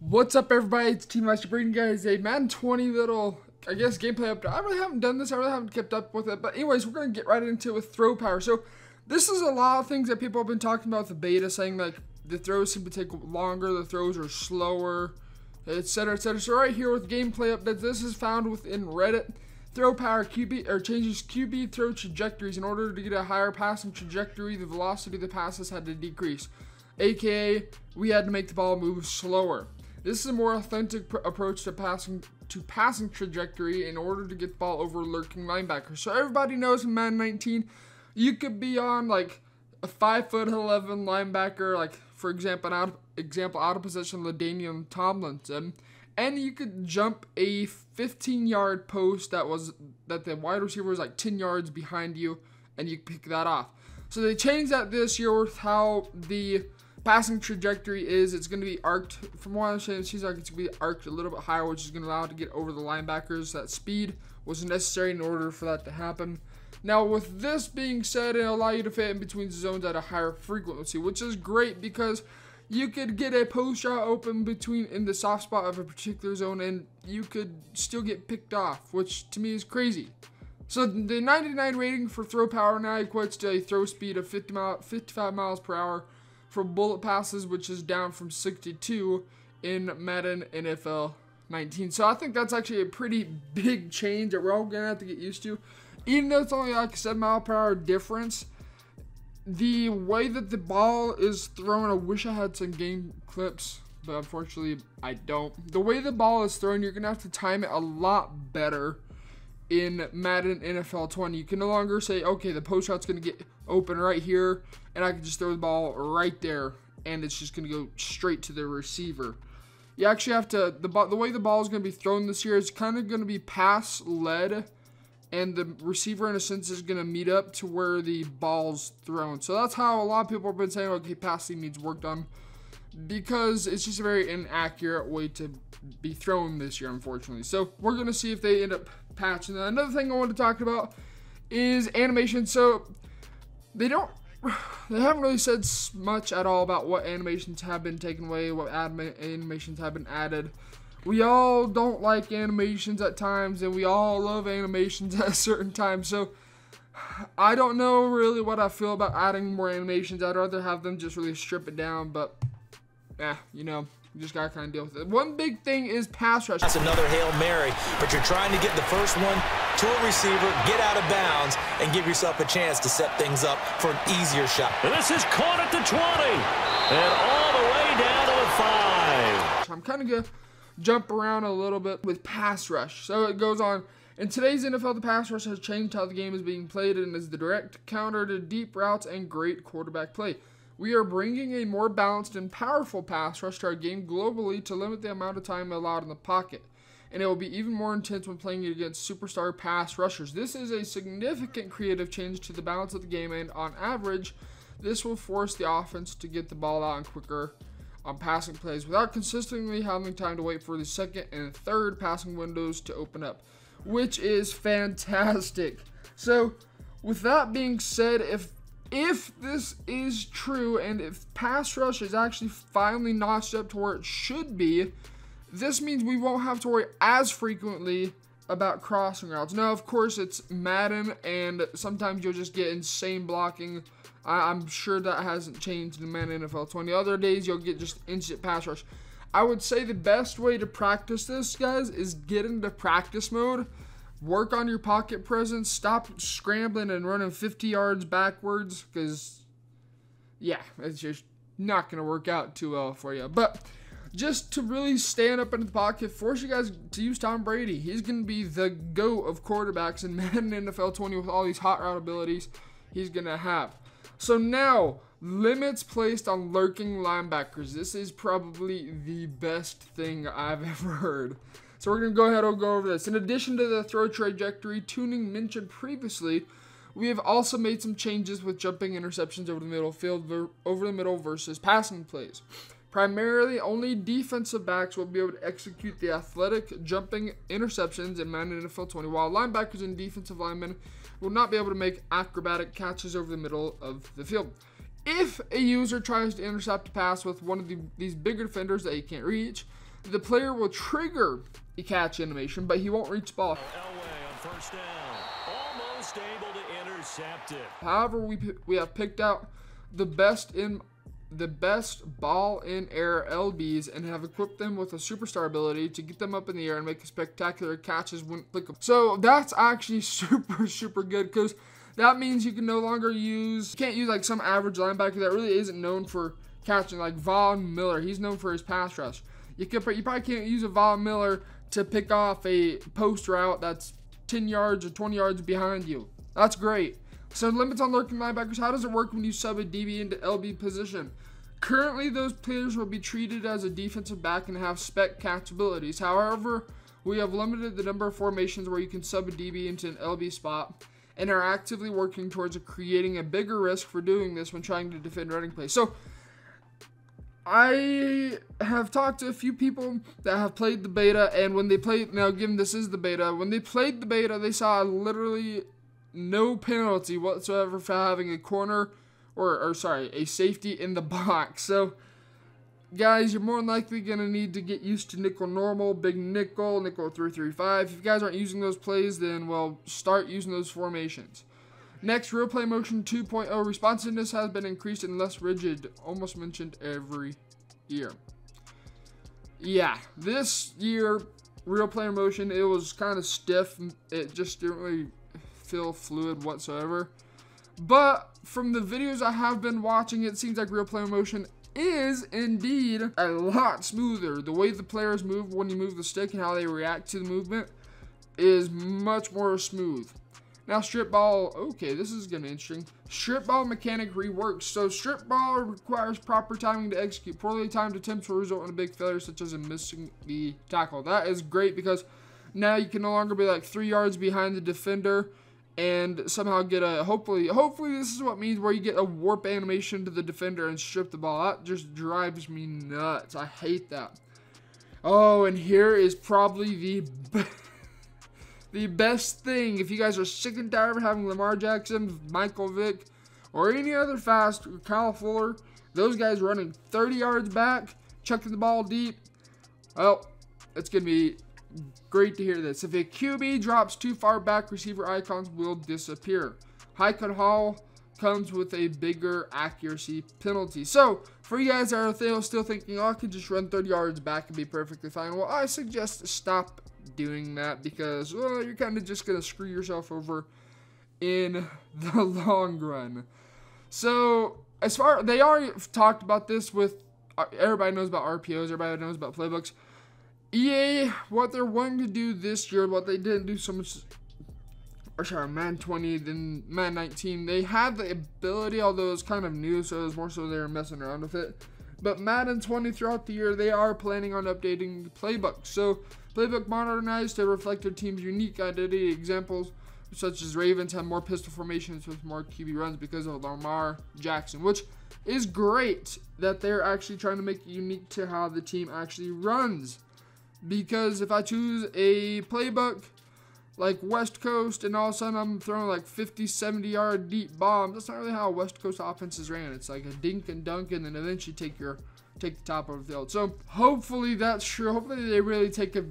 What's up, everybody? It's Team Master bringing you guys a Madden 20 little, I guess, gameplay update. I really haven't done this. I really haven't kept up with it. But anyways, we're going to get right into it with throw power. So this is a lot of things that people have been talking about with the beta, saying like the throws seem to take longer, the throws are slower, etc., etc. So right here with gameplay updates, this is found within Reddit. Throw power QB or changes QB throw trajectories. In order to get a higher passing trajectory, the velocity of the passes had to decrease. AKA, we had to make the ball move slower. This is a more authentic approach to passing trajectory in order to get the ball over lurking linebackers. So everybody knows in Madden 19, you could be on like a 5'11" linebacker, like for example, out of position LaDainian Tomlinson, and you could jump a 15-yard post that the wide receiver was like 10 yards behind you, and you pick that off. So they changed that this year with how the passing trajectory is. It's going to be arced. From what I understand, it seems like it's going to be arced a little bit higher, which is going to allow it to get over the linebackers. That speed was necessary in order for that to happen. Now, with this being said, it'll allow you to fit in between zones at a higher frequency, which is great because you could get a post shot open in the soft spot of a particular zone, and you could still get picked off, which to me is crazy. So the 99 rating for throw power now equates to a throw speed of 55 miles per hour for bullet passes, which is down from 62 in Madden NFL 19. So I think that's actually a pretty big change that we're all going to have to get used to. Even though it's only like a 7 mile per hour difference, the way that the ball is thrown, I wish I had some game clips, but unfortunately I don't. The way the ball is thrown, you're going to have to time it a lot better in Madden NFL 20. You can no longer say, okay, the post shot's going to get open right here, and I can just throw the ball right there, and it's just going to go straight to the receiver. You actually have to, the way the ball is going to be thrown this year is kind of going to be pass-led, and the receiver, in a sense, is going to meet up to where the ball's thrown. So that's how a lot of people have been saying, okay, passing needs work done, because it's just a very inaccurate way to be thrown this year, unfortunately. So we're going to see if they end up patching that. Another thing I want to talk about is animation. So they haven't really said much at all about what animations have been taken away, what animations have been added. We all don't like animations at times, and we all love animations at certain times. So I don't know really what I feel about adding more animations. I'd rather have them just really strip it down, but yeah, you know, you just gotta kind of deal with it. One big thing is pass rush. That's another Hail Mary, but you're trying to get the first one to a receiver, get out of bounds, and give yourself a chance to set things up for an easier shot. And this is caught at the 20, and all the way down to the 5. So I'm kind of gonna jump around a little bit with pass rush. So it goes on. In today's NFL, the pass rush has changed how the game is being played and is the direct counter to deep routes and great quarterback play. We are bringing a more balanced and powerful pass rush to our game globally to limit the amount of time allowed in the pocket. And it will be even more intense when playing it against superstar pass rushers. This is a significant creative change to the balance of the game, and on average, this will force the offense to get the ball out and quicker on passing plays without consistently having time to wait for the second and third passing windows to open up, which is fantastic. So with that being said, if this is true, and if pass rush is actually finally notched up to where it should be, this means we won't have to worry as frequently about crossing routes. Now, of course, it's Madden, and sometimes you'll just get insane blocking. I'm sure that hasn't changed in Madden NFL 20. Other days, you'll get just instant pass rush. I would say the best way to practice this, guys, is get into practice mode. Work on your pocket presence. Stop scrambling and running 50 yards backwards, because, yeah, it's just not going to work out too well for you. But just to really stand up into the pocket, force you guys to use Tom Brady. He's going to be the GOAT of quarterbacks in Madden NFL 20 with all these hot route abilities he's going to have. So now, limits placed on lurking linebackers. This is probably the best thing I've ever heard. So we're going to go ahead and go over this. In addition to the throw trajectory tuning mentioned previously, we have also made some changes with jumping interceptions over the middle versus passing plays. Primarily, only defensive backs will be able to execute the athletic jumping interceptions in Madden NFL 20, while linebackers and defensive linemen will not be able to make acrobatic catches over the middle of the field. If a user tries to intercept a pass with one of these bigger defenders that he can't reach, The player will trigger a catch animation, but he won't reach the ball. Elway on first down. Almost able to intercept it. However, we have picked out the best ball in air LBs and have equipped them with a superstar ability to get them up in the air and make spectacular catches when applicable. So that's actually super good, because that means you can no longer you can't use like some average linebacker that really isn't known for catching, like Von Miller. He's known for his pass rush. You probably can't use a Von Miller to pick off a post route that's 10 yards or 20 yards behind you. That's great. So limits on lurking linebackers. How does it work when you sub a DB into LB position? Currently, those players will be treated as a defensive back and have spec catch abilities. However, we have limited the number of formations where you can sub a DB into an LB spot and are actively working towards creating a bigger risk for doing this when trying to defend running plays. So, I have talked to a few people that have played the beta, and when they played, now given this is the beta, when they played the beta, they saw literally no penalty whatsoever for having a corner, or a safety in the box. So, guys, you're more than likely going to need to get used to nickel normal, big nickel, nickel 3-3-5. If you guys aren't using those plays, then, well, start using those formations. Next, real play motion 2.0. Responsiveness has been increased and less rigid. Almost mentioned every year. Yeah, this year, real play motion, it was kind of stiff. It just didn't really feel fluid whatsoever. But from the videos I have been watching, it seems like real play motion is indeed a lot smoother. The way the players move when you move the stick and how they react to the movement is much more smooth. Now, strip ball, okay, this is going to be interesting. Strip ball mechanic reworks. So, strip ball requires proper timing to execute. Poorly timed attempts will result in a big failure, such as a missing the tackle. That is great because now you can no longer be like 3 yards behind the defender and somehow get a, hopefully this is what means where you get a warp animation to the defender and strip the ball. That just drives me nuts. I hate that. Oh, and here is probably the best thing. If you guys are sick and tired of having Lamar Jackson, Michael Vick, or any other fast, Kyle Fuller, those guys running 30 yards back, chucking the ball deep, well, it's going to be great to hear this. If a QB drops too far back, receiver icons will disappear. High cut haul comes with a bigger accuracy penalty. So, for you guys that are still thinking, oh, I could just run 30 yards back and be perfectly fine, well, I suggest stop doing that because, well, you're kind of just going to screw yourself over in the long run. So, they already talked about this with, everybody knows about RPOs, everybody knows about playbooks. EA, what they're wanting to do this year, what they didn't do so much, Madden 20, then Madden 19, they had the ability, although it's kind of new, so it was more so they were messing around with it. But Madden 20 throughout the year, they are planning on updating the playbook. So, playbook modernized to reflect their team's unique identity. Examples such as Ravens have more pistol formations with more QB runs because of Lamar Jackson, which is great that they're actually trying to make it unique to how the team actually runs. Because if I choose a playbook like West Coast and all of a sudden I'm throwing like 50, 70 yard deep bombs, that's not really how West Coast offenses ran. It's like a dink and dunk and then eventually take the top of the field. So hopefully that's true. Hopefully they really take a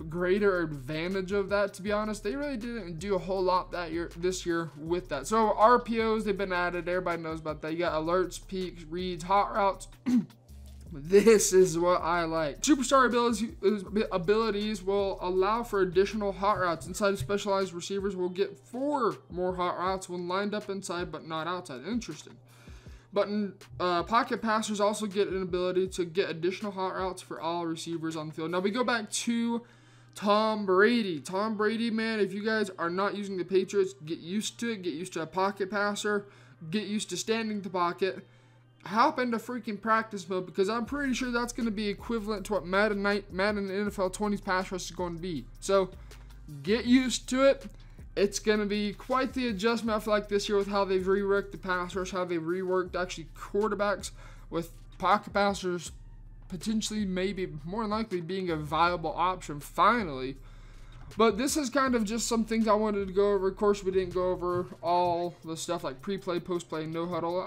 greater advantage of that. To be honest, they really didn't do a whole lot this year with that. So RPOs, they've been added. Everybody knows about that. You got alerts, peaks, reads, hot routes. This is what I like. Superstar abilities will allow for additional hot routes. Inside of specialized receivers will get 4 more hot routes when lined up inside but not outside. Interesting. But pocket passers also get an ability to get additional hot routes for all receivers on the field. Now we go back to Tom Brady. Tom Brady, man, if you guys are not using the Patriots, get used to it. Get used to a pocket passer. Get used to standing the pocket. Hop into freaking practice mode because I'm pretty sure that's going to be equivalent to what Madden NFL 20's pass rush is going to be. So get used to it. It's going to be quite the adjustment, I feel like, this year with how they've reworked the pass rush, how they've reworked actually quarterbacks with pocket passers potentially, maybe more than likely being a viable option finally. But this is kind of just some things I wanted to go over. Of course, we didn't go over all the stuff like pre-play, post-play, no huddle.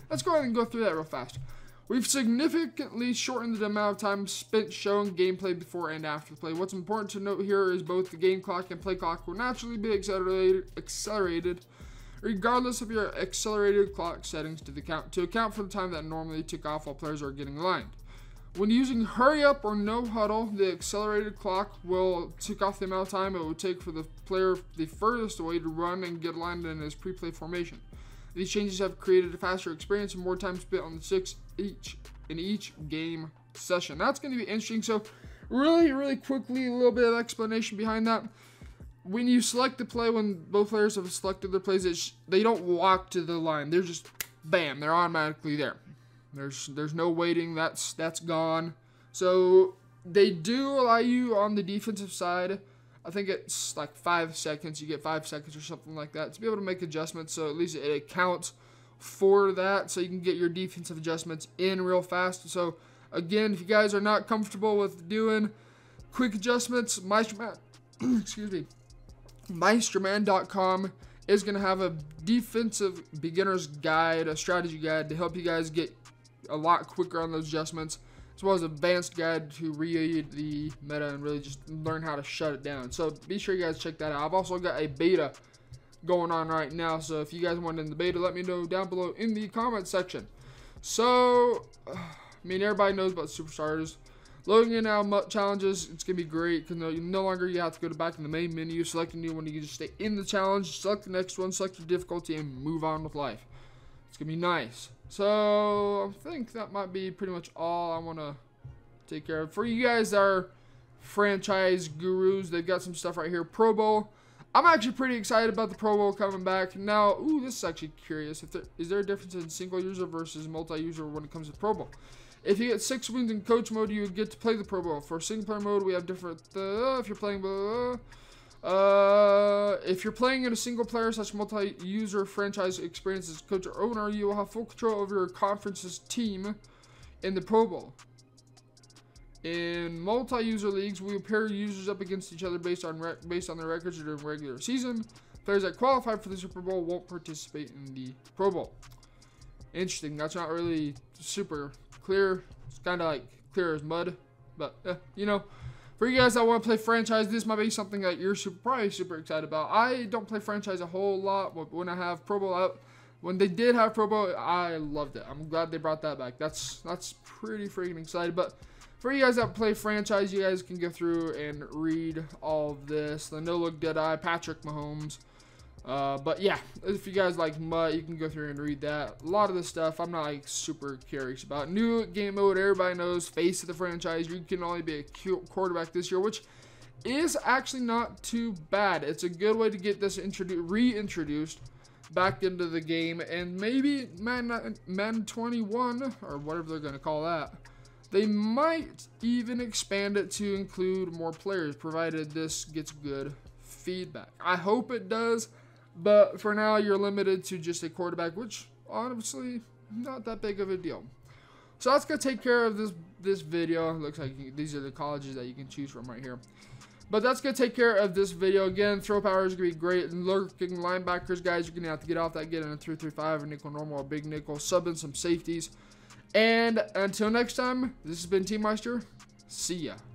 Let's go ahead and go through that real fast. We've significantly shortened the amount of time spent showing gameplay before and after the play. What's important to note here is both the game clock and play clock will naturally be accelerated regardless of your accelerated clock settings to account for the time that normally tick off while players are getting aligned. When using hurry up or no huddle, the accelerated clock will tick off the amount of time it will take for the player the furthest away to run and get aligned in his pre-play formation. These changes have created a faster experience and more time spent on the sticks in each game session. That's going to be interesting. So really quickly, a little bit of explanation behind that. When you select the play, when both players have selected their plays, they don't walk to the line. They're just, bam, they're automatically there. There's no waiting. That's gone. So they do allow you on the defensive side, I think it's like 5 seconds. You get 5 seconds or something like that to be able to make adjustments. So at least it accounts for that. So you can get your defensive adjustments in real fast. So again, if you guys are not comfortable with doing quick adjustments, Meisterman.com is going to have a defensive beginner's guide, a strategy guide to help you guys get a lot quicker on those adjustments, as well as an advanced guide to read the meta and really just learn how to shut it down. So be sure you guys check that out. I've also got a beta going on right now, so if you guys want in the beta, let me know down below in the comment section. So, I mean, everybody knows about superstars. Loading in now challenges, it's going to be great because no longer you have to go back in the main menu, select a new one. You can just stay in the challenge, select the next one, select your difficulty, and move on with life. It's going to be nice. So, I think that might be pretty much all I want to take care of. For you guys that are franchise gurus, they've got some stuff right here. Pro Bowl. I'm actually pretty excited about the Pro Bowl coming back. Now, this is actually curious. Is there a difference in single user versus multi-user when it comes to Pro Bowl? If you get 6 wins in coach mode, you would get to play the Pro Bowl. For single player mode, we have different. If you're playing in a single player / multi-user franchise experience as coach or owner, you will have full control over your conference's team in the Pro Bowl. In multi-user leagues, we will pair users up against each other based on their records during regular season. Players that qualify for the Super Bowl won't participate in the Pro Bowl. Interesting. That's not really super clear. It's kind of like clear as mud, but for you guys that want to play franchise, this might be something that you're probably super excited about. I don't play franchise a whole lot, but when I have Pro Bowl out, when they did have Pro Bowl, I loved it. I'm glad they brought that back. That's pretty freaking excited. But for you guys that play franchise, you guys can go through and read all of this. The No Look Deadeye, Patrick Mahomes. But yeah, if you guys like MUT, you can go through and read that. A lot of this stuff I'm not like super curious about. New game mode, everybody knows, face of the franchise. You can only be a quarterback this year, which is actually not too bad. It's a good way to get this reintroduced back into the game, and maybe Madden 21 or whatever they're going to call that. They might even expand it to include more players, provided this gets good feedback. I hope it does. But for now, you're limited to just a quarterback, which honestly, not that big of a deal. So that's going to take care of this video. It looks like these are the colleges that you can choose from right here. But that's going to take care of this video. Again, throw power is going to be great. And lurking linebackers, guys, you're going to have to get off that, get in a 3-3-5, a nickel normal, a big nickel, sub in some safeties. And until next time, this has been Team Meister. See ya.